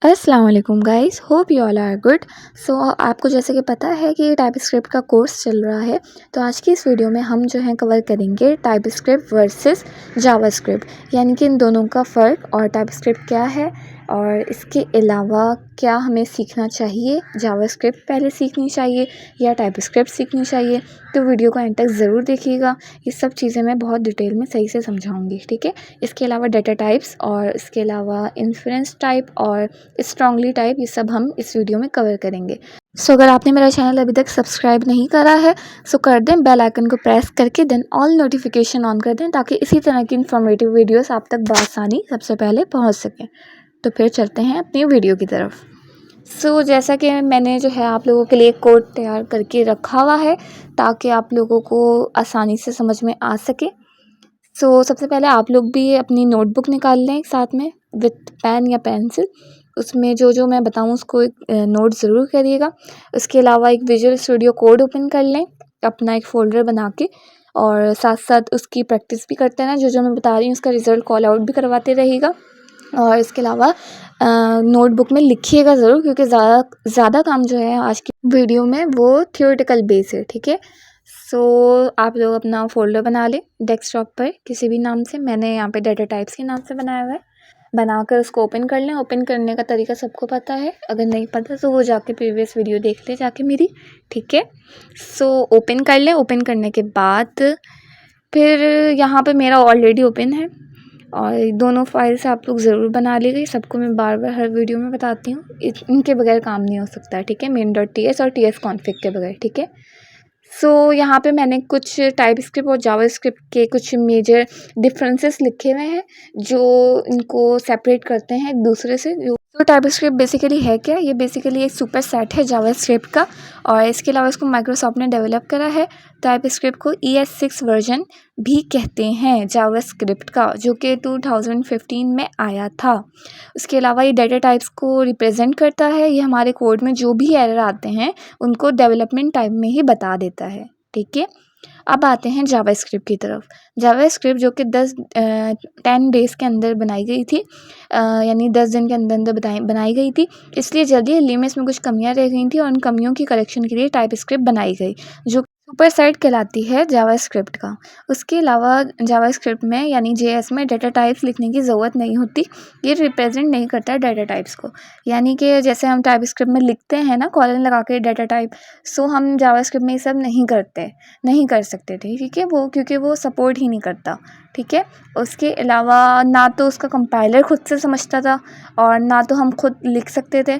अस्सलाम वालेकुम guys, hope you all are good. So आपको जैसे कि पता है कि टाइपस्क्रिप्ट का कोर्स चल रहा है। तो आज की इस वीडियो में हम जो है कवर करेंगे टाइपस्क्रिप्ट वर्सेस जावास्क्रिप्ट, यानी कि इन दोनों का फ़र्क और टाइपस्क्रिप्ट क्या है और इसके अलावा क्या हमें सीखना चाहिए, जावास्क्रिप्ट पहले सीखनी चाहिए या टाइपस्क्रिप्ट सीखनी चाहिए। तो वीडियो को एंड तक ज़रूर देखिएगा, ये सब चीज़ें मैं बहुत डिटेल में सही से समझाऊंगी, ठीक है। इसके अलावा डाटा टाइप्स और इसके अलावा इन्फ्रेंस टाइप और स्ट्रांगली टाइप, ये सब हम इस वीडियो में कवर करेंगे। सो अगर आपने मेरा चैनल अभी तक सब्सक्राइब नहीं करा है सो कर दें, बेल आइकन को प्रेस करके देन ऑल नोटिफिकेशन ऑन कर दें, ताकि इसी तरह की इन्फॉर्मेटिव वीडियोस आप तक बआसानी सबसे पहले पहुंच सकें। तो फिर चलते हैं अपनी वीडियो की तरफ। सो जैसा कि मैंने जो है आप लोगों के लिए कोड तैयार करके रखा हुआ है ताकि आप लोगों को आसानी से समझ में आ सके। सो सबसे पहले आप लोग भी अपनी नोटबुक निकाल लें साथ में विथ पेन या पेंसिल। उसमें जो जो मैं बताऊँ उसको एक नोट ज़रूर करिएगा। उसके अलावा एक विजुअल स्टूडियो कोड ओपन कर लें अपना एक फ़ोल्डर बना के, और साथ साथ उसकी प्रैक्टिस भी करते रहना। जो जो मैं बता रही हूँ उसका रिज़ल्ट कॉल आउट भी करवाते रहिएगा। और इसके अलावा नोटबुक में लिखिएगा ज़रूर, क्योंकि ज़्यादा काम जो है आज की वीडियो में वो थियोरेटिकल बेस है, ठीक है। सो आप लोग अपना फ़ोल्डर बना लें डेस्कटॉप पर किसी भी नाम से। मैंने यहाँ पे डाटा टाइप्स के नाम से बनाया हुआ है। बनाकर उसको ओपन कर लें। ओपन करने का तरीका सबको पता है, अगर नहीं पता तो वो जाके प्रीवियस वीडियो देख ले जाके मेरी, ठीक है। सो ओपन कर लें। ओपन करने के बाद फिर यहाँ पे मेरा ऑलरेडी ओपन है और दोनों फाइल्स आप लोग ज़रूर बना लीजिए। सबको मैं बार बार हर वीडियो में बताती हूँ, इनके बगैर काम नहीं हो सकता, ठीक है। main.ts और ts config के बगैर, ठीक है। सो यहाँ पे मैंने कुछ टाइपस्क्रिप्ट और जावास्क्रिप्ट के कुछ मेजर डिफरेंसेस लिखे हुए हैं जो इनको सेपरेट करते हैं एक दूसरे से। तो टाइपस्क्रिप्ट बेसिकली है क्या? ये बेसिकली एक सुपर सेट है जावास्क्रिप्ट का, और इसके अलावा इसको माइक्रोसॉफ्ट ने डेवलप करा है। टाइपस्क्रिप्ट को ES6 वर्जन भी कहते हैं जावास्क्रिप्ट का, जो कि 2015 में आया था। उसके अलावा ये डाटा टाइप्स को रिप्रेजेंट करता है। ये हमारे कोड में जो भी एरर आते हैं उनको डेवलपमेंट टाइम में ही बता देता है, ठीक है। अब आते हैं जावास्क्रिप्ट की तरफ। जावास्क्रिप्ट जो कि 10 डेज़ के अंदर बनाई गई थी, यानी 10 दिन के अंदर अंदर बनाई गई थी, इसलिए जल्दी लिमिट्स में कुछ कमियां रह गई थी और उन कमियों की करेक्शन के लिए टाइपस्क्रिप्ट बनाई गई, जो सुपर सेट कहलाती है जावास्क्रिप्ट का। उसके अलावा जावास्क्रिप्ट में यानी JS में डाटा टाइप्स लिखने की ज़रूरत नहीं होती। ये रिप्रेजेंट नहीं करता है डाटा टाइप्स को, यानी कि जैसे हम टाइपस्क्रिप्ट में लिखते हैं ना कॉलन लगा के डाटा टाइप, सो हम जावास्क्रिप्ट में ये सब नहीं कर सकते थे, ठीक है। वो क्योंकि वो सपोर्ट ही नहीं करता, ठीक है। उसके अलावा ना तो उसका कंपाइलर खुद से समझता था और ना तो हम खुद लिख सकते थे।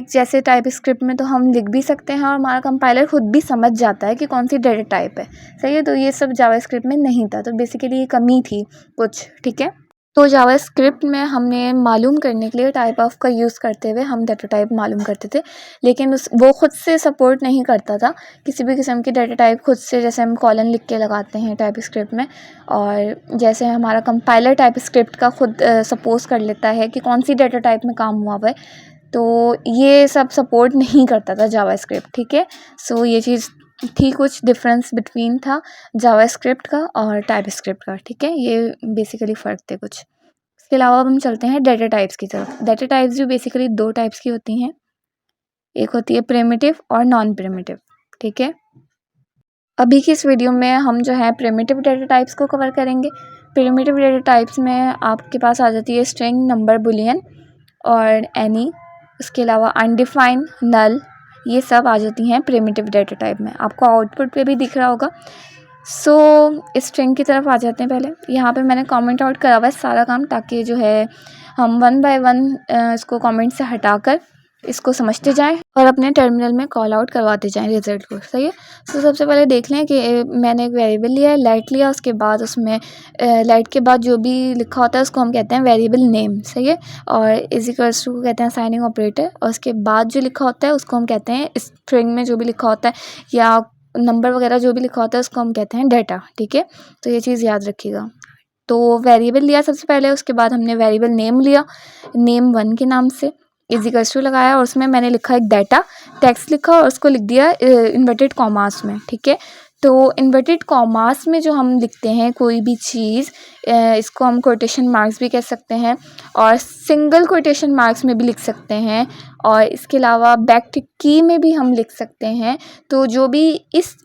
जैसे टाइपस्क्रिप्ट में तो हम लिख भी सकते हैं और हमारा कंपाइलर खुद भी समझ जाता है कि कौन सी डाटा टाइप है, सही है। तो ये सब जावास्क्रिप्ट में नहीं था, तो बेसिकली ये कमी थी कुछ, ठीक है। तो जावास्क्रिप्ट में हमने मालूम करने के लिए टाइप ऑफ का यूज़ करते हुए हम डाटा टाइप मालूम करते थे, लेकिन वो खुद से सपोर्ट नहीं करता था किसी भी किस्म की डाटा टाइप खुद से। जैसे हम कॉलन लिख के लगाते हैं टाइपस्क्रिप्ट में, और जैसे हमारा कंपाइलर टाइपस्क्रिप्ट का खुद सपोज कर लेता है कि कौन सी डाटा टाइप में काम हुआ हुआ है, तो ये सब सपोर्ट नहीं करता था जावास्क्रिप्ट, ठीक है। सो ये चीज़ थी, कुछ डिफरेंस बिटवीन था जावास्क्रिप्ट का और टाइपस्क्रिप्ट का, ठीक है। ये बेसिकली फ़र्क थे कुछ। इसके अलावा अब हम चलते हैं डाटा टाइप्स की तरफ। डाटा टाइप्स भी बेसिकली 2 टाइप्स की होती हैं, एक होती है प्रिमिटिव और नॉन प्रिमिटिव, ठीक है। अभी की इस वीडियो में हम जो है प्रिमिटिव डाटा टाइप्स को कवर करेंगे। प्रिमिटिव डाटा टाइप्स में आपके पास आ जाती है स्ट्रिंग, नंबर, बुलियन और एनी। उसके अलावा अनडिफाइंड, नल, ये सब आ जाती हैं प्रिमिटिव डाटा टाइप में। आपको आउटपुट पे भी दिख रहा होगा। सो स्ट्रिंग की तरफ आ जाते हैं। पहले यहाँ पे मैंने कमेंट आउट करा हुआ है सारा काम, ताकि जो है हम 1 बाय 1 इसको कमेंट से हटाकर इसको समझते जाएं और अपने टर्मिनल में कॉल आउट करवाते जाएं रिजल्ट को, सही है। तो सबसे पहले देख लें कि मैंने एक वेरिएबल लिया है, लाइट लिया। उसके बाद उसमें लाइट के बाद जो भी लिखा होता है उसको हम कहते हैं वेरिएबल नेम, सही है। और इजिकल्स टू को कहते हैं असाइनिंग ऑपरेटर, और उसके बाद जो लिखा होता है उसको हम कहते हैं स्ट्रिंग में जो भी लिखा होता है या नंबर वगैरह जो भी लिखा होता है उसको हम कहते हैं डाटा, ठीक है। तो ये चीज़ याद रखिएगा। तो वेरिएबल लिया सबसे पहले, उसके बाद हमने वेरिएबल नेम लिया, नेम 1 के नाम से इजिकल्स टू लगाया, और उसमें मैंने लिखा एक डाटा टेक्स्ट लिखा और उसको लिख दिया इन्वर्टेड कॉमास में, ठीक है। तो इन्वर्टेड कॉमास में जो हम लिखते हैं कोई भी चीज़, इसको हम कोटेशन मार्क्स भी कह सकते हैं और सिंगल कोटेशन मार्क्स में भी लिख सकते हैं और इसके अलावा बैकटिक की में भी हम लिख सकते हैं। तो जो भी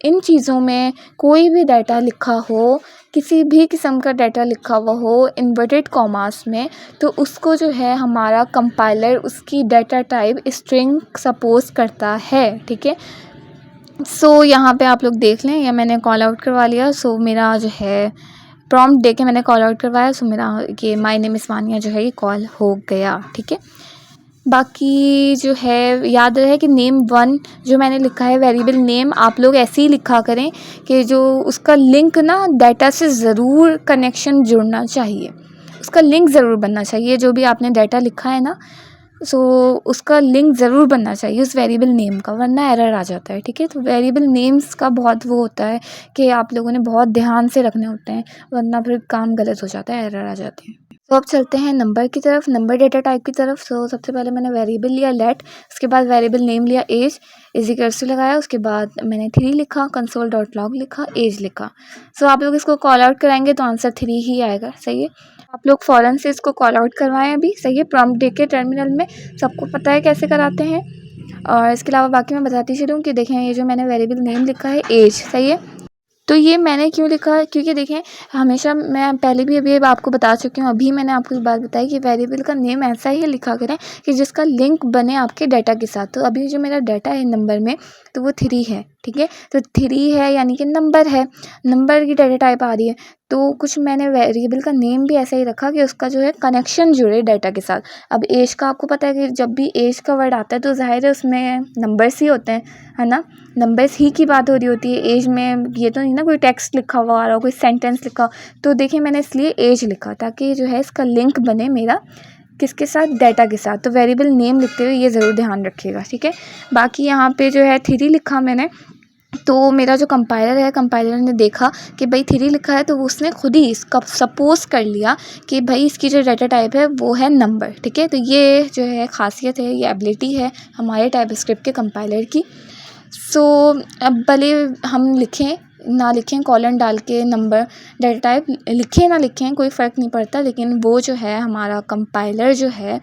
इन चीज़ों में कोई भी डाटा लिखा हो, किसी भी किस्म का डाटा लिखा हुआ हो इन्वर्टेड कॉमास में, तो उसको जो है हमारा कंपाइलर उसकी डाटा टाइप स्ट्रिंग सपोज करता है। ठीक है, सो यहाँ पे आप लोग देख लें, या मैंने कॉल आउट करवा लिया। सो मेरा जो है प्रॉम्प्ट दे के मैंने कॉल आउट करवाया। सो मेरा ये माय नेम इज़ मानिया जो है ये कॉल हो गया। ठीक है, बाकी जो है याद रहे कि नेम 1 जो मैंने लिखा है वेरिएबल नेम, आप लोग ऐसे ही लिखा करें कि जो उसका लिंक ना डाटा से ज़रूर कनेक्शन जुड़ना चाहिए, उसका लिंक ज़रूर बनना चाहिए। जो भी आपने डाटा लिखा है ना, सो उसका लिंक ज़रूर बनना चाहिए उस वेरिएबल नेम का, वरना एरर आ जाता है। ठीक है, तो वेरिएबल नेम्स का बहुत वो होता है कि आप लोगों ने बहुत ध्यान से रखने होते हैं, वरना फिर काम गलत हो जाता है, एरर आ जाते हैं। तो अब चलते हैं नंबर की तरफ, नंबर डेटा टाइप की तरफ। सो सबसे पहले मैंने वेरिएबल लिया लेट, उसके बाद वेरिएबल नेम लिया एज, इक्वल्स टू लगाया, उसके बाद मैंने 3 लिखा, कंसोल डॉट लॉग लिखा, एज लिखा। सो आप लोग इसको कॉल आउट कराएंगे तो आंसर 3 ही आएगा। सही है, आप लोग फ़ौरन से इसको कॉल आउट करवाएं अभी। सही है, प्रॉम्प्ट दे के टर्मिनल में, सबको पता है कैसे कराते हैं। और इसके अलावा बाकी मैं बताती चलूँ कि देखें ये जो मैंने वेरिएबल नेम लिखा है एज, सही है, तो ये मैंने क्यों लिखा है, क्योंकि देखें हमेशा मैं पहले भी अभी आपको बता चुकी हूँ, अभी मैंने आपको एक बात बताई कि वेरिएबल का नेम ऐसा ही लिखा करें कि जिसका लिंक बने आपके डाटा के साथ। तो अभी जो मेरा डाटा है नंबर में, तो वो 3 है। ठीक है, तो 3 है यानी कि नंबर है, नंबर की डाटा टाइप आ रही है। तो कुछ मैंने वेरिएबल का नेम भी ऐसा ही रखा कि उसका जो है कनेक्शन जुड़े डाटा के साथ। अब एज का आपको पता है कि जब भी एज का वर्ड आता है तो ज़ाहिर है उसमें नंबर्स ही होते हैं, है ना, नंबर्स ही की बात हो रही होती है। एज में ये तो नहीं ना कोई टेक्स्ट लिखा हुआ आ रहा हो, कोई सेंटेंस लिखा। तो देखिए मैंने इसलिए एज लिखा ताकि जो है इसका लिंक बने मेरा किसके साथ, डाटा के साथ। तो वेरिएबल नेम लिखते हुए ये ज़रूर ध्यान रखिएगा। ठीक है, बाकी यहाँ पे जो है 3 लिखा मैंने, तो मेरा जो कंपाइलर है, कंपाइलर ने देखा कि भाई 3 लिखा है, तो उसने खुद ही इसका सपोज़ कर लिया कि भाई इसकी जो डाटा टाइप है वो है नंबर। ठीक है, तो ये जो है ख़ासियत है, ये एबिलिटी है हमारे टाइपस्क्रिप्ट के कंपाइलर की। सो अब भले हम लिखें ना लिखें, कॉलन डाल के नंबर डाटा टाइप लिखें ना लिखें कोई फ़र्क नहीं पड़ता, लेकिन वो जो है हमारा कंपाइलर जो है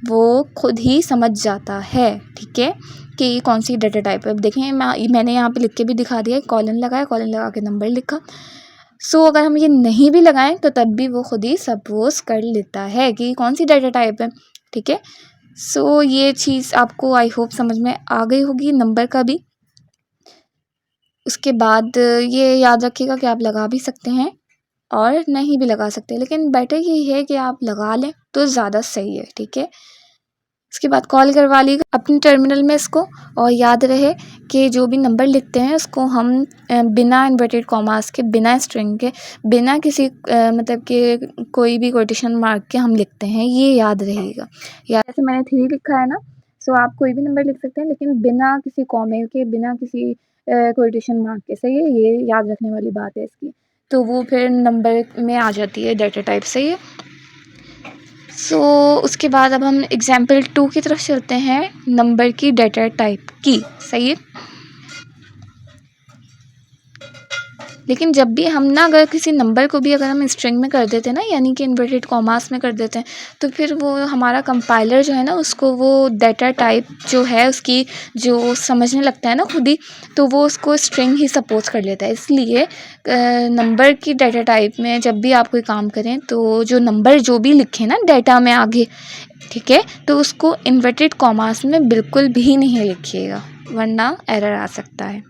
वो खुद ही समझ जाता है। ठीक है, कि कौन सी डाटा टाइप है। अब देखें मैंने यहाँ पे लिख के भी दिखा दिया, कॉलन लगाया, कॉलन लगा के नंबर लिखा। सो अगर हम ये नहीं भी लगाएं तो तब भी वो खुद ही सपोज कर लेता है कि कौन सी डाटा टाइप है। ठीक है, सो ये चीज़ आपको आई होप समझ में आ गई होगी नंबर का भी। उसके बाद ये याद रखिएगा कि आप लगा भी सकते हैं और नहीं भी लगा सकते, लेकिन बेटर यही है कि आप लगा लें तो ज़्यादा सही है। ठीक है, उसके बाद कॉल करवा लीजिए अपने टर्मिनल में इसको, और याद रहे कि जो भी नंबर लिखते हैं उसको हम बिना इन्वर्टेड कॉमास के, बिना स्ट्रिंग के, बिना किसी मतलब कि कोई भी कोटेशन मार्क के हम लिखते हैं, ये याद रहेगा। या जैसे मैंने 3 लिखा है ना, सो आप कोई भी नंबर लिख सकते हैं लेकिन बिना किसी कॉमे के, बिना किसी कोटेशन मार्क के। सही है, ये याद रखने वाली बात है इसकी, तो वो फिर नंबर में आ जाती है डाटा टाइप। सही है, सो उसके बाद अब हम एग्जाम्पल 2 की तरफ चलते हैं, नंबर की डाटा टाइप की। सही है, लेकिन जब भी हम ना अगर किसी नंबर को भी अगर हम स्ट्रिंग में कर देते हैं ना, यानी कि इन्वर्टेड कॉमास में कर देते हैं, तो फिर वो हमारा कंपाइलर जो है ना उसको वो डाटा टाइप जो है उसकी जो समझने लगता है ना खुद ही, तो वो उसको स्ट्रिंग ही सपोज कर लेता है। इसलिए नंबर की डाटा टाइप में जब भी आप कोई काम करें तो जो नंबर जो भी लिखें ना डाटा में आगे, ठीक है, तो उसको इन्वर्टेड कॉमास में बिल्कुल भी नहीं लिखिएगा, वरना एरर आ सकता है।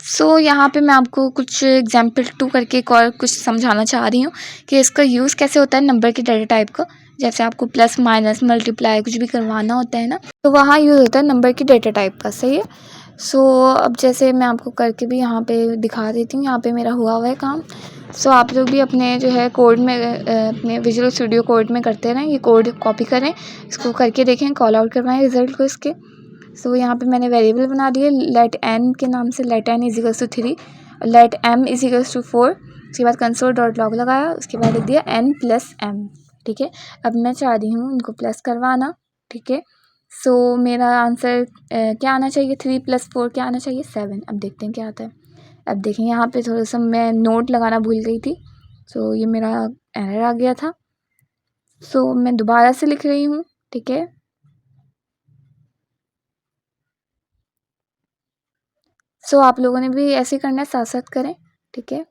सो यहाँ पे मैं आपको कुछ एग्जाम्पल 2 करके एक और कुछ समझाना चाह रही हूँ कि इसका यूज़ कैसे होता है नंबर की डाटा टाइप का। जैसे आपको प्लस माइनस मल्टीप्लाई कुछ भी करवाना होता है ना, तो वहाँ यूज़ होता है नंबर की डाटा टाइप का। सही है, सो अब जैसे मैं आपको करके भी यहाँ पे दिखा देती हूँ, यहाँ पे मेरा हुआ है काम। सो आप लोग भी अपने जो है कोड में अपने विजुअल स्टूडियो कोड में करते रहें, ये कोड कॉपी करें, इसको करके देखें, कॉल आउट करवाएं रिज़ल्ट को इसके। सो यहाँ पे मैंने वेरिएबल बना दिए लेट एन के नाम से, let N is equals to 3, let M is equals to 4। उसके बाद कंसोल डॉट लॉग लगाया, उसके बाद लिख दिया एन प्लस एम। ठीक है, अब मैं चाह रही हूँ इनको प्लस करवाना। ठीक है, सो मेरा आंसर क्या आना चाहिए, 3 + 4 क्या आना चाहिए, 7। अब देखते हैं क्या आता है। अब देखें यहाँ पे थोड़ा सा मैं नोट लगाना भूल गई थी, सो ये मेरा एरर आ गया था। सो मैं दोबारा से लिख रही हूँ, ठीक है। सो आप लोगों ने भी ऐसे करना है, साथ साथ करें, ठीक है।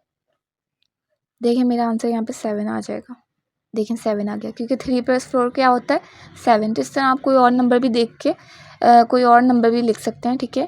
देखिए मेरा आंसर यहाँ पे 7 आ जाएगा। देखें 7 आ गया, क्योंकि 3 + 4 क्या होता है, 7। तो इस तरह आप कोई और नंबर भी देख के कोई और नंबर भी लिख सकते हैं, ठीक है।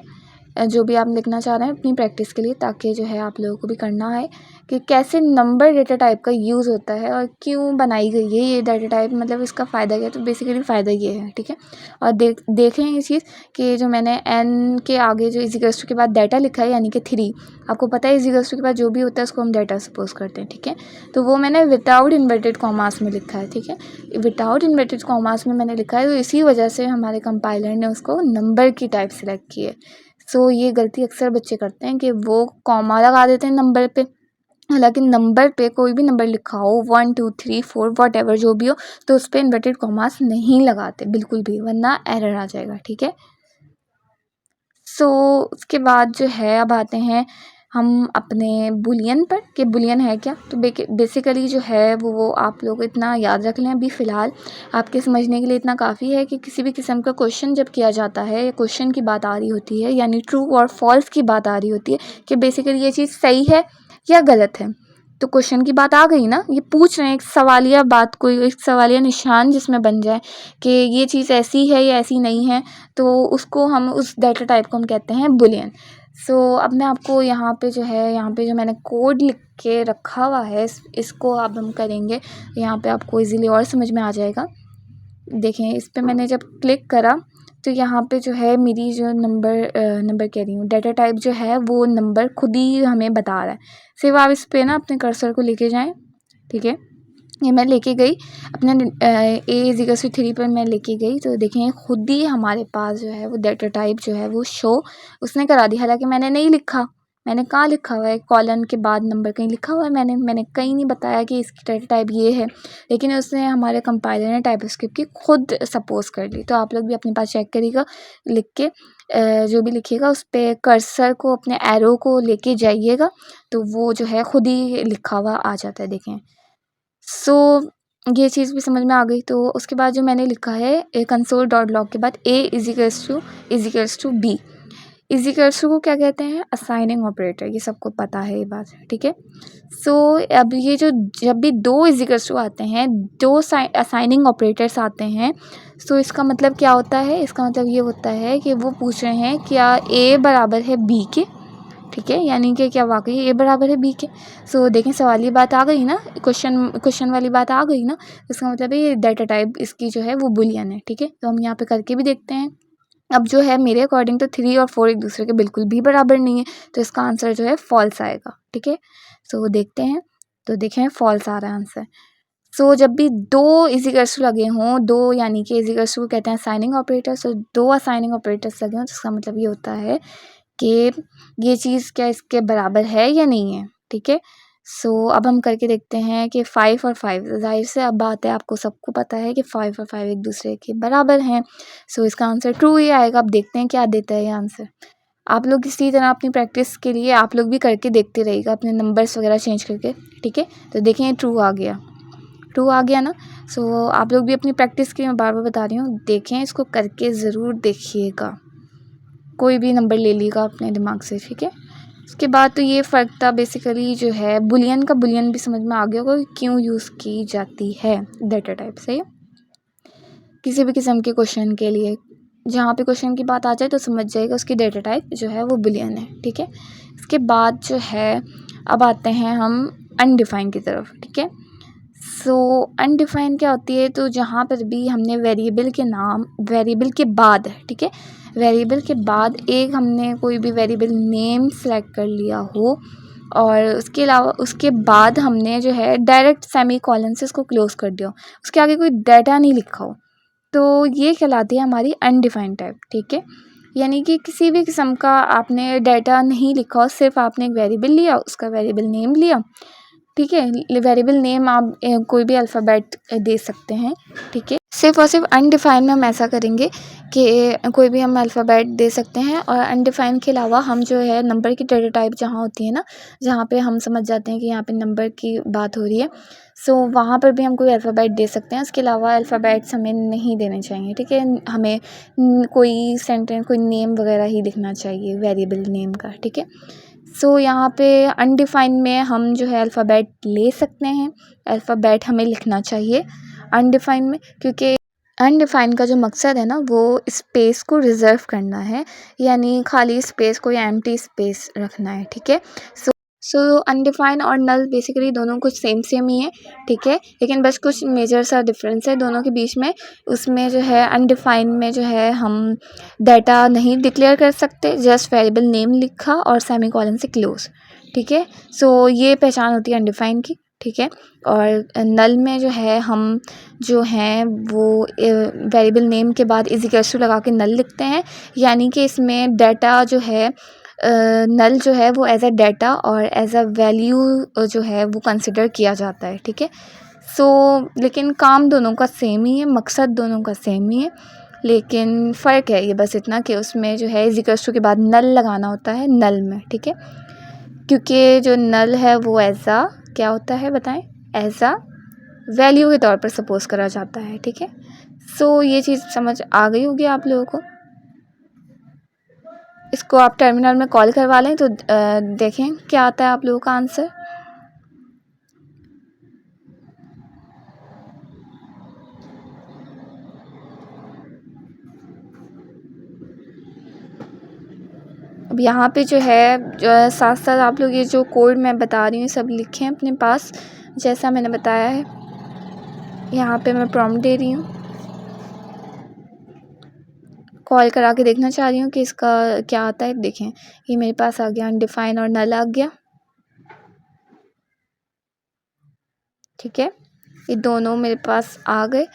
जो भी आप लिखना चाह रहे हैं अपनी प्रैक्टिस के लिए, ताकि जो है आप लोगों को भी करना है कि कैसे नंबर डेटा टाइप का यूज़ होता है और क्यों बनाई गई है ये डेटा टाइप, मतलब इसका फ़ायदा क्या है। तो बेसिकली फ़ायदा ये है, ठीक है। और देखें ये चीज़ कि जो मैंने एन के आगे जो इज़िकल्स टू के बाद डाटा लिखा है, यानी कि 3, आपको पता है इज़िकल्स टू के बाद जो भी होता है उसको हम डाटा सपोज करते हैं, ठीक है। तो वो मैंने विदाउट इन्वर्टेड कॉमास में लिखा है, ठीक है। विदाउट इन्वर्टेड कॉमास में मैंने लिखा है, तो इसी वजह से हमारे कंपाइलर ने उसको नंबर की टाइप सेलेक्ट की है। सो ये गलती अक्सर बच्चे करते हैं कि वो कॉमा लगा देते हैं नंबर पे, हालांकि नंबर पे कोई भी नंबर लिखा हो 1 2 3 4 वॉट जो भी हो, तो उस पर इन्वर्टेड कॉमास नहीं लगाते बिल्कुल भी, वरना एरर आ जाएगा, ठीक है। सो उसके बाद जो है अब आते हैं हम अपने बुलियन पर, कि बुलियन है क्या। तो बेसिकली जो है वो आप लोग इतना याद रख लें अभी फ़िलहाल आपके समझने के लिए इतना काफ़ी है कि किसी भी किस्म का क्वेश्चन जब किया जाता है या क्वेश्चन की बात आ रही होती है, यानी ट्रू और फॉल्स की बात आ रही होती है कि बेसिकली ये चीज़ सही है या गलत है, तो क्वेश्चन की बात आ गई ना, ये पूछ रहे हैं एक सवालिया बात, कोई एक सवालिया निशान जिसमें बन जाए कि ये चीज़ ऐसी है या ऐसी नहीं है, तो उसको हम उस डाटा टाइप को हम कहते हैं बुलियन। सो अब मैं आपको यहाँ पे जो है, यहाँ पे जो मैंने कोड लिख के रखा हुआ है इसको अब हम करेंगे, यहाँ पे आपको इजीली और समझ में आ जाएगा। देखें इस पर मैंने जब क्लिक करा तो यहाँ पे जो है मेरी जो नंबर कह रही हूँ, डाटा टाइप जो है वो नंबर खुद ही हमें बता रहा है। सिर्फ आप इस पर ना अपने कर्सर को लेके जाएं, ठीक है। ये मैं लेके गई अपने A = 3 पर मैं लेके गई, तो देखें खुद ही हमारे पास जो है वो डाटा टाइप जो है वो शो उसने करा दी। हालांकि मैंने नहीं लिखा, मैंने कहाँ लिखा हुआ है, कॉलन के बाद नंबर कहीं लिखा हुआ है, मैंने कहीं नहीं बताया कि इसकी डाटा टाइप ये है, लेकिन उसने हमारे कंपाइलर ने टाइपस्क्रिप्ट की खुद सपोज कर ली। तो आप लोग भी अपने पास चेक करिएगा, लिख के जो भी लिखिएगा उस पर कर्सर को अपने एरो को लेके जाइएगा, तो वो जो है खुद ही लिखा हुआ आ जाता है। देखें सो ये चीज़ भी समझ में आ गई। तो उसके बाद जो मैंने लिखा है console.log के बाद A = B, इज़िकल्स टू को क्या कहते हैं, असाइनिंग ऑपरेटर, ये सबको पता है ये बात, ठीक है। सो अब ये जो जब भी 2 इज़िकल्स टू आते हैं, 2 असाइनिंग ऑपरेटर्स आते हैं, सो इसका मतलब क्या होता है, इसका मतलब ये होता है कि वो पूछ रहे हैं क्या A बराबर है B के, ठीक है, यानी कि क्या वाकई A बराबर है B के। सो देखें सवाली बात आ गई ना, क्वेश्चन वाली बात आ गई ना, इसका मतलब है ये डाटा टाइप इसकी जो है वो बुलियन है, ठीक है। तो हम यहाँ पे करके भी देखते हैं। अब जो है मेरे अकॉर्डिंग तो 3 और 4 एक दूसरे के बिल्कुल भी बराबर नहीं है, तो इसका आंसर जो है फॉल्स आएगा, ठीक है। सो देखते हैं, तो देखें फॉल्स आ रहा है आंसर। सो जब भी 2 इज़िकल्स लगे हों, 2 यानी कि इज़िकल्स को कहते हैं असाइनिंग ऑपरेटर्स, तो 2 असाइनिंग ऑपरेटर्स लगे हों, तो इसका मतलब ये होता है कि ये चीज़ क्या इसके बराबर है या नहीं है, ठीक है। सो अब हम करके देखते हैं कि 5 और 5, ज़ाहिर से अब बात है, आपको सबको पता है कि 5 और 5 एक दूसरे के बराबर हैं। सो इसका आंसर ट्रू ही आएगा। अब देखते हैं क्या देता है ये आंसर। आप लोग इसी तरह अपनी प्रैक्टिस के लिए आप लोग भी करके देखते रहिएगा अपने नंबर्स वगैरह चेंज करके, ठीक है। तो देखें ट्रू आ गया, ट्रू आ गया ना। सो आप लोग भी अपनी प्रैक्टिस के लिए मैं बार बार बता रही हूँ, देखें इसको करके ज़रूर देखिएगा, कोई भी नंबर ले लीजिएगा अपने दिमाग से, ठीक है। उसके बाद तो ये फ़र्क था बेसिकली जो है बुलियन का, बुलियन भी समझ में आ गया होगा क्यों यूज़ की जाती है डाटा टाइप से किसी भी किस्म के क्वेश्चन के लिए। जहाँ पे क्वेश्चन की बात आ जाए तो समझ जाएगा उसकी डाटा टाइप जो है वो बुलियन है, ठीक है। इसके बाद जो है अब आते हैं हम अनडिफाइन की तरफ, ठीक है। सो अनडिफाइन क्या होती है, तो जहाँ पर भी हमने वेरिएबल के नाम, वेरिएबल के बाद, ठीक है, वेरिएबल के बाद एक हमने कोई भी वेरिएबल नेम सेलेक्ट कर लिया हो और उसके अलावा उसके बाद हमने जो है डायरेक्ट सेमी कॉलन से उसको क्लोज कर दिया हो, उसके आगे कोई डाटा नहीं लिखा हो, तो ये कहलाती है हमारी अनडिफाइंड टाइप, ठीक है। यानी कि किसी भी किस्म का आपने डाटा नहीं लिखा हो, सिर्फ आपने एक वेरिएबल लिया, उसका वेरिएबल नेम लिया, ठीक है। वेरिएबल नेम आप कोई भी अल्फ़ाबेट दे सकते हैं, ठीक है। सिर्फ़ और सिर्फ अनडिफ़ाइन में हम ऐसा करेंगे कि कोई भी हम अल्फ़ाबेट दे सकते हैं, और अनडिफ़ाइन के अलावा हम जो है नंबर की डेटा टाइप जहाँ होती है ना, जहाँ पे हम समझ जाते हैं कि यहाँ पे नंबर की बात हो रही है, सो वहाँ पर भी हम कोई अल्फ़ाबेट दे सकते हैं। उसके अलावा अल्फ़ाबेट्स हमें नहीं देने चाहिए, ठीक है। हमें कोई सेंटेंस, कोई नेम वगैरह ही लिखना चाहिए, वेरिएबल नेम का, ठीक है। सो यहाँ पे अनडिफ़ाइन में हम जो है अल्फ़ाबेट ले सकते हैं, अल्फ़ाबेट हमें लिखना चाहिए अनडिफ़ाइन में, क्योंकि अनडिफ़ाइन का जो मकसद है ना, वो स्पेस को रिज़र्व करना है, यानी खाली स्पेस को या एम्प्टी स्पेस रखना है, ठीक है। सो अनडिफ़ाइन और नल बेसिकली दोनों कुछ सेम ही है, ठीक है, लेकिन बस कुछ मेजर सा डिफरेंस है दोनों के बीच में। उसमें जो है अनडिफ़ाइन में जो है हम डाटा नहीं डिक्लेयर कर सकते, जस्ट वेरिएबल नेम लिखा और सेमीकोलन से क्लोज, ठीक है। सो ये पहचान होती है अनडिफ़ाइन की, ठीक है। और नल में जो है हम जो हैं वो वेरिएबल नेम के बाद इज़िकल्स टू लगा के नल लिखते हैं, यानी कि इसमें डाटा जो है नल जो है वो एज अ डाटा और एज अ वैल्यू जो है वो कंसिडर किया जाता है, ठीक है। सो लेकिन काम दोनों का सेम ही है, मकसद दोनों का सेम ही है, लेकिन फ़र्क है ये बस इतना कि उसमें जो है इज़िकल्स टू के बाद नल लगाना होता है नल में, ठीक है, क्योंकि जो नल है वो एज अ क्या होता है बताएं, एज अ वैल्यू के तौर पर सपोज करा जाता है, ठीक है। सो ये चीज़ समझ आ गई होगी आप लोगों को। इसको आप टर्मिनल में कॉल करवा लें तो देखें क्या आता है आप लोगों का आंसर। अब यहाँ पे जो है साथ साथ आप लोग ये जो कोड मैं बता रही हूँ सब लिखें अपने पास, जैसा मैंने बताया है। यहाँ पे मैं प्रॉम्प्ट दे रही हूँ, कॉल करा के देखना चाह रही हूँ कि इसका क्या आता है। देखें ये मेरे पास आ गया, अनडिफाइन और नल आ गया, ठीक है, ये दोनों मेरे पास आ गए।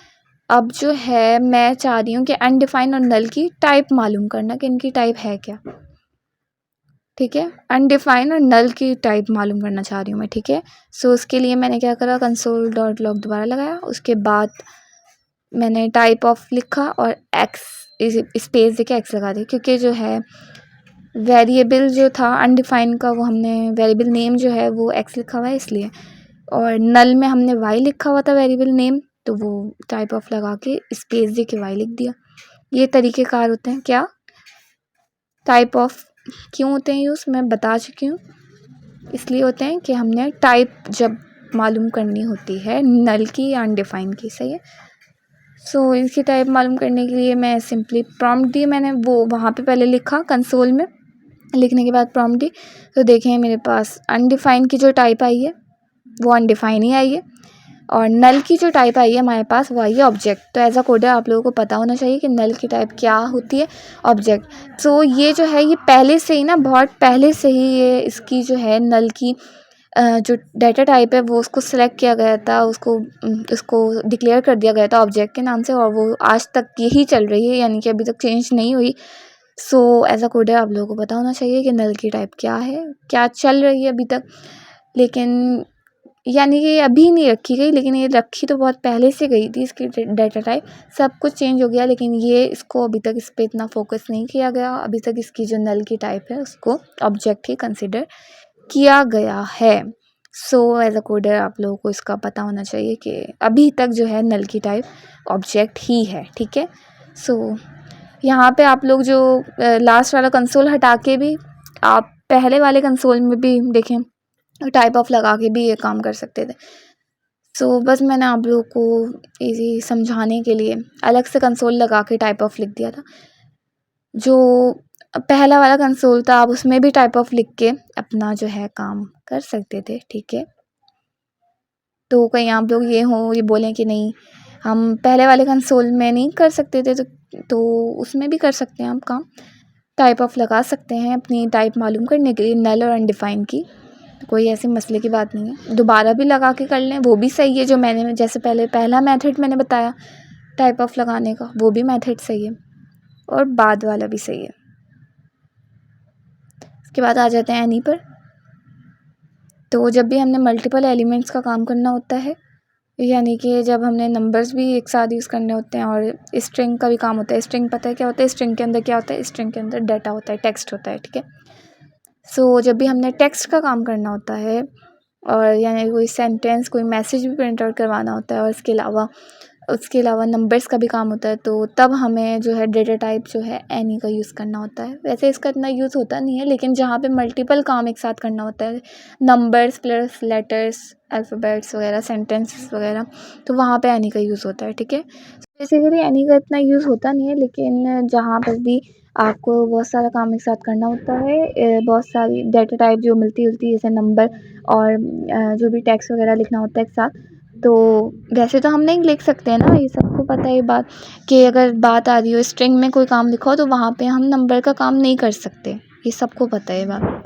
अब जो है मैं चाह रही हूँ कि अनडिफाइन और नल की टाइप मालूम करना कि इनकी टाइप है क्या, ठीक है। अनडिफाइन और नल की टाइप मालूम करना चाह रही हूँ मैं, ठीक है। सो उसके लिए मैंने क्या करा, कंसोल डॉट लॉग दोबारा लगाया, उसके बाद मैंने टाइप ऑफ लिखा और एक्स स्पेस देके एक्स लगा दी, क्योंकि जो है वेरिएबल जो था अनडिफाइन का वो हमने वेरिएबल नेम जो है वो एक्स लिखा हुआ है इसलिए, और नल में हमने वाई लिखा हुआ था वेरिएबल नेम, तो वो टाइप ऑफ लगा के स्पेस दे के वाई लिख दिया। ये तरीक़ेकार होते हैं क्या, टाइप ऑफ क्यों होते हैं यूज़, मैं बता चुकी हूँ। इसलिए होते हैं कि हमने टाइप जब मालूम करनी होती है नल की या अनडिफाइन की, सही है। सो इसकी टाइप मालूम करने के लिए मैं सिंपली प्रॉम्प्ट दी, मैंने वो वहाँ पे पहले लिखा कंसोल में, लिखने के बाद प्रॉम्प्ट दी, तो देखें मेरे पास अनडिफाइन की जो टाइप आई है वो अनडिफाइन ही आई है, और नल की जो टाइप आई है हमारे पास वो आई है ऑब्जेक्ट। तो एज अ कोडर आप लोगों को पता होना चाहिए कि नल की टाइप क्या होती है, ऑब्जेक्ट। सो ये जो है ये पहले से ही ना, बहुत पहले से ही ये इसकी जो है नल की जो डाटा टाइप है वो उसको सिलेक्ट किया गया था, उसको डिक्लेयर कर दिया गया था ऑब्जेक्ट के नाम से, और वो आज तक यही चल रही है, यानी कि अभी तक चेंज नहीं हुई। सो एज अ कोडर आप लोगों को पता होना चाहिए कि नल की टाइप क्या है, क्या चल रही है अभी तक, लेकिन यानी कि अभी नहीं रखी गई, लेकिन ये रखी तो बहुत पहले से गई थी इसकी डाटा टाइप। सब कुछ चेंज हो गया, लेकिन ये इसको अभी तक इस पर इतना फोकस नहीं किया गया, अभी तक इसकी जो नल की टाइप है उसको ऑब्जेक्ट ही कंसिडर किया गया है। सो एज अ कोडर आप लोगों को इसका पता होना चाहिए कि अभी तक जो है नल की टाइप ऑब्जेक्ट ही है, ठीक है। सो यहाँ पे आप लोग जो लास्ट वाला कंसोल हटा के भी आप पहले वाले कंसोल में भी देखें, टाइप ऑफ लगा के भी ये काम कर सकते थे। सो बस मैंने आप लोगों को इजी समझाने के लिए अलग से कंसोल लगा के टाइप ऑफ लिख दिया था। जो पहला वाला कंसोल था आप उसमें भी टाइप ऑफ लिख के अपना जो है काम कर सकते थे, ठीक है। तो कहीं आप लोग ये बोलें कि नहीं हम पहले वाले कंसोल में नहीं कर सकते थे, तो उसमें भी कर सकते हैं हम काम, टाइप ऑफ लगा सकते हैं अपनी टाइप मालूम करने के लिए नल और अनडिफाइन की, कोई ऐसे मसले की बात नहीं है। दोबारा भी लगा के कर लें वो भी सही है, जो मैंने जैसे पहले पहला मेथड मैंने बताया टाइप ऑफ लगाने का वो भी मेथड सही है, और बाद वाला भी सही है। इसके बाद आ जाते हैं एनी पर। तो जब भी हमने मल्टीपल एलिमेंट्स का काम करना होता है यानी कि जब हमने नंबर्स भी एक साथ यूज़ करने होते हैं और स्ट्रिंग का भी काम होता है। स्ट्रिंग पता है क्या होता है? स्ट्रिंग के अंदर क्या होता है? स्ट्रिंग के अंदर डाटा होता है, टेक्स्ट होता है, ठीक है। सो जब भी हमने टेक्स्ट का काम करना होता है और यानी कोई सेंटेंस, कोई मैसेज भी प्रिंट आउट करवाना होता है और उसके अलावा नंबर्स का भी काम होता है, तो तब हमें जो है डेटा टाइप जो है एनी का यूज़ करना होता है। वैसे इसका इतना यूज़ होता नहीं है, लेकिन जहाँ पे मल्टीपल काम एक साथ करना होता है, नंबर्स प्लस लेटर्स, अल्फ़ाबेट्स वगैरह, सेंटेंसेस वगैरह, तो वहाँ पे एनी का यूज़ होता है, ठीक है। बेसिकली एनी का इतना यूज़ होता नहीं है, लेकिन जहाँ पर भी आपको बहुत सारा काम एक साथ करना होता है, बहुत सारी डेटा टाइप जो मिलती जुलती है, जैसे नंबर और जो भी टेक्स्ट वगैरह लिखना होता है एक साथ, तो वैसे तो हम नहीं लिख सकते हैं ना, ये सबको पता है ये बात, कि अगर बात आ रही हो स्ट्रिंग में कोई काम लिखा हो तो वहाँ पे हम नंबर का काम नहीं कर सकते, ये सबको पता है ये बात।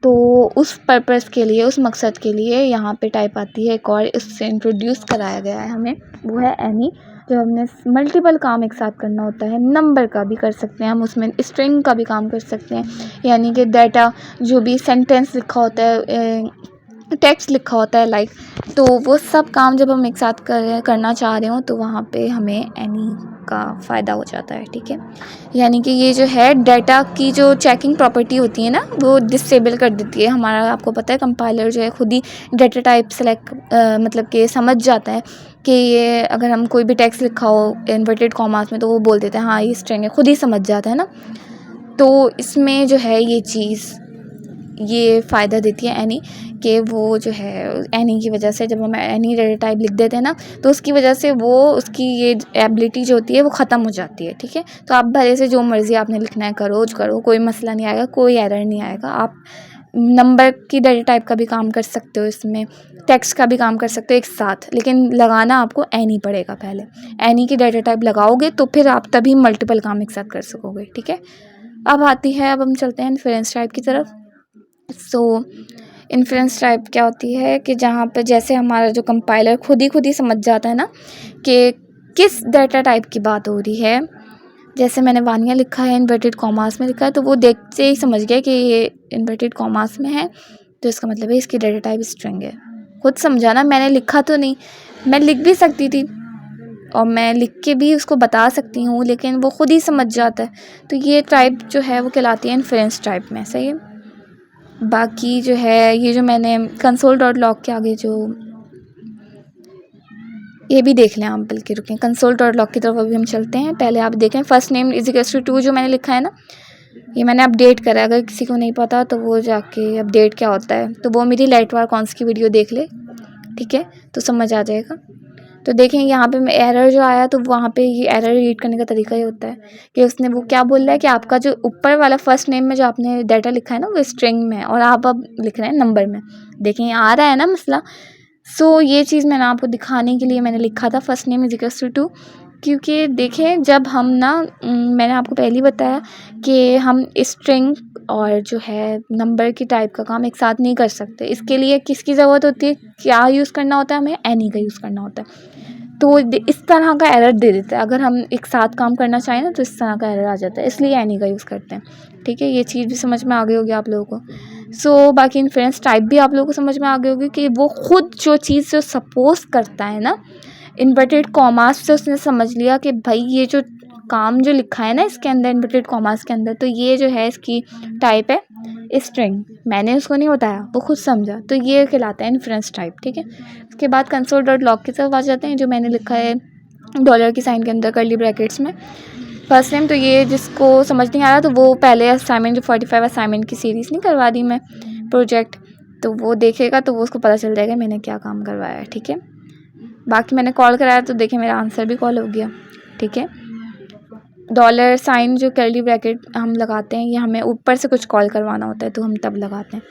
तो उस पर्पस के लिए, उस मकसद के लिए यहाँ पे टाइप आती है एक और, इससे इंट्रोड्यूस कराया गया है हमें, वो है एनी। जब हमने मल्टीपल काम एक साथ करना होता है, नंबर का भी कर सकते हैं हम, उसमें स्ट्रिंग का भी काम कर सकते हैं, यानी कि डाटा जो भी सेंटेंस लिखा होता है, टेक्स्ट लिखा होता है लाइक, तो वो सब काम जब हम एक साथ करना चाह रहे हो तो वहाँ पे हमें एनी का फ़ायदा हो जाता है, ठीक है। यानी कि ये जो है डाटा की जो चेकिंग प्रॉपर्टी होती है ना, वो डिसेबल कर देती है हमारा। आपको पता है कंपाइलर जो है खुद ही डाटा टाइप सेलेक्ट मतलब कि समझ जाता है कि ये अगर हम कोई भी टेक्स्ट लिखा हो इन्वर्टेड कॉमास में, तो वो बोल देता है हाँ ये स्ट्रिंग है, खुद ही समझ जाता है ना। तो इसमें जो है ये चीज़, ये फ़ायदा देती है एनी, कि वो जो है एनी की वजह से जब हम एनी डेटा टाइप लिख देते हैं ना, तो उसकी वजह से वो उसकी ये एबिलिटी जो होती है वो ख़त्म हो जाती है, ठीक है। तो आप भले से जो मर्ज़ी आपने लिखना है करो, कोई मसला नहीं आएगा, कोई एरर नहीं आएगा। आप नंबर की डेटा टाइप का भी काम कर सकते हो इसमें, टेक्स्ट का भी काम कर सकते हो एक साथ, लेकिन लगाना आपको एनी पड़ेगा पहले। एनी की डेटा टाइप लगाओगे तो फिर आप तभी मल्टीपल काम एक साथ कर सकोगे, ठीक है। अब हम चलते हैं इन्फ्रेंस टाइप की तरफ। सो इन्फ्रेंस टाइप क्या होती है कि जहाँ पे जैसे हमारा जो कंपाइलर खुद ही समझ जाता है ना कि किस डाटा टाइप की बात हो रही है। जैसे मैंने वानिया लिखा है, इन्वर्टेड कॉमास में लिखा है, तो वो देखते ही समझ गया कि ये इन्वर्टेड कॉमास में है, तो इसका मतलब है इसकी डाटा टाइप स्ट्रिंग है। खुद समझा ना, मैंने लिखा तो नहीं, मैं लिख भी सकती थी और मैं लिख के भी उसको बता सकती हूँ, लेकिन वो खुद ही समझ जाता है। तो ये टाइप जो है वो कहलाती है इन्फ्रेंस टाइप में, सही है। बाकी जो है ये जो मैंने कंसोल डॉट लॉग के आगे जो, ये भी देख लें आप, बल्कि रुकें, कंसोल डॉट लॉग की तरफ अभी हम चलते हैं। पहले आप देखें first name is equals to 2 जो मैंने लिखा है ना, ये मैंने अपडेट करा है। अगर किसी को नहीं पता तो वो जाके अपडेट क्या होता है तो वो मेरी लाइटवार कॉन्स की वीडियो देख ले, ठीक है, तो समझ आ जाएगा। तो देखें यहाँ पे मैं एरर जो आया, तो वहाँ पे ये एरर रीड करने का तरीका ये होता है कि उसने वो क्या बोल रहा है कि आपका जो ऊपर वाला फर्स्ट नेम में जो आपने डाटा लिखा है ना वो स्ट्रिंग में है और आप अब लिख रहे हैं नंबर में। देखें यहाँ आ रहा है ना मसला। सो ये चीज़ मैंने आपको दिखाने के लिए मैंने लिखा था first name is equals to 2, क्योंकि देखें जब हम ना मैंने आपको पहले ही बताया कि हम स्ट्रिंग और जो है नंबर की टाइप का काम एक साथ नहीं कर सकते। इसके लिए किसकी ज़रूरत होती है, क्या यूज़ करना होता है, हमें एनी का यूज़ करना होता है। तो इस तरह का एरर दे देता है, अगर हम एक साथ काम करना चाहें ना तो इस तरह का एरर आ जाता है, इसलिए एनी का यूज़ करते हैं, ठीक है। ये चीज़ भी समझ में आ गई होगी आप लोगों को। सो बाकी इन्फ्रेंस टाइप भी आप लोगों को समझ में आ गई होगी कि वो खुद जो चीज़ जो सपोज करता है ना, इन्वर्टेड कॉमास से उसने समझ लिया कि भाई ये जो काम जो लिखा है ना इसके अंदर इन्वर्टेड कॉमास के अंदर, तो ये जो है इसकी टाइप है स्ट्रिंग। मैंने उसको नहीं बताया, वो खुद समझा, तो ये कहलाता है इन्फ्रेंस टाइप, ठीक है। उसके बाद कंसोल डॉट लॉग की तरफ आ जाते हैं, जो मैंने लिखा है डॉलर की साइन के अंदर कर्ली ब्रैकेट्स में फर्स्ट नेम। तो ये जिसको समझ नहीं आ रहा तो वो पहले असाइनमेंट जो 45 असाइनमेंट की सीरीज़ नहीं करवा दी मैं, प्रोजेक्ट, तो वो देखेगा तो वो उसको पता चल जाएगा मैंने क्या काम करवाया है, ठीक है। बाकी मैंने कॉल कराया तो देखें मेरा आंसर भी कॉल हो गया, ठीक है। डॉलर साइन जो कर्ली ब्रैकेट हम लगाते हैं, ये हमें ऊपर से कुछ कॉल करवाना होता है तो हम तब लगाते हैं।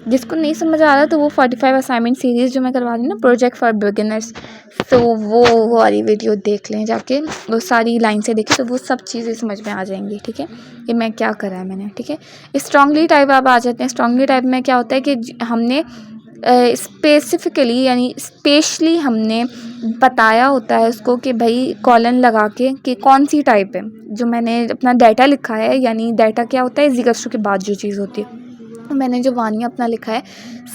जिसको नहीं समझ आ रहा तो वो 45 असाइनमेंट सीरीज़ जो मैं करवा रही हूँ ना, प्रोजेक्ट फॉर बिगिनर्स, तो वो वाली वीडियो देख लें जाके, वो सारी लाइन से देखें तो वो सब चीज़ें समझ में आ जाएंगी, ठीक है, कि मैं क्या करा है मैंने, ठीक है। स्ट्रांगली टाइप आप आ जाते हैं। स्ट्रांगली टाइप में क्या होता है कि हमने स्पेसिफिकली यानी स्पेशली हमने बताया होता है उसको कि भाई कॉलन लगा के कि कौन सी टाइप है। जो मैंने अपना डाटा लिखा है, यानी डाटा क्या होता है इज इक्वल्स टू के बाद जो चीज़ होती है, मैंने जो वानिया अपना लिखा है,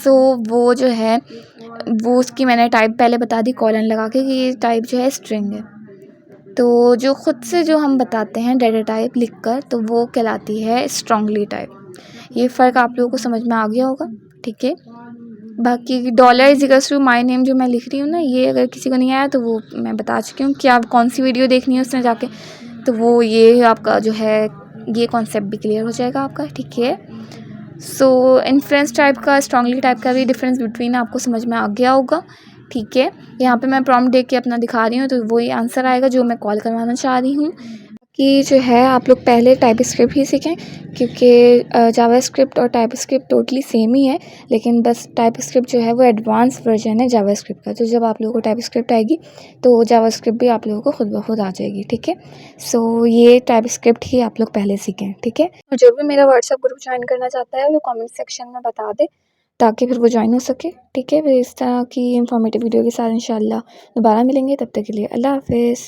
सो वो जो है वो उसकी मैंने टाइप पहले बता दी कॉलन लगा के कि ये टाइप जो है स्ट्रिंग है। तो जो ख़ुद से जो हम बताते हैं डाटा टाइप लिखकर, तो वो कहलाती है स्ट्रांगली टाइप। ये फ़र्क आप लोगों को समझ में आ गया होगा, ठीक है। बाकी dollar is equals to my name जो मैं लिख रही हूँ ना, ये अगर किसी को नहीं आया तो वो मैं बता चुकी हूँ कि आप कौन सी वीडियो देखनी है उसमें जाके, तो वो ये आपका जो है ये कॉन्सेप्ट भी क्लियर हो जाएगा आपका, ठीक है। सो इन्फ्लुएंस टाइप का स्ट्रांगली टाइप का भी डिफरेंस बिटवीन आपको समझ में आ गया होगा, ठीक है। यहाँ पे मैं प्रॉम्प्ट देख के अपना दिखा रही हूँ, तो वही आंसर आएगा जो मैं कॉल करवाना चाह रही हूँ कि जो है आप लोग पहले टाइप स्क्रिप्ट ही सीखें, क्योंकि जावा स्क्रिप्ट और टाइप स्क्रिप्ट टोटली सेम ही है, लेकिन बस टाइप स्क्रिप्ट जो है वो एडवांस वर्जन है जावा स्क्रिप्ट का। तो जब आप लोगों को टाइप स्क्रिप्ट आएगी तो जावा स्क्रिप्ट भी आप लोगों को खुद ब खुद आ जाएगी, ठीक है। सो ये टाइप स्क्रिप्ट ही आप लोग पहले सीखें, ठीक है। और जो भी मेरा व्हाट्सएप ग्रुप ज्वाइन करना चाहता है वो कॉमेंट सेक्शन में बता दे, ताकि फिर वो ज्वाइन हो सके, ठीक है। फिर इस तरह की इंफॉर्मेटिव वीडियो के साथ इंशाल्लाह दोबारा मिलेंगे, तब तक के लिए अल्लाह हाफिज़।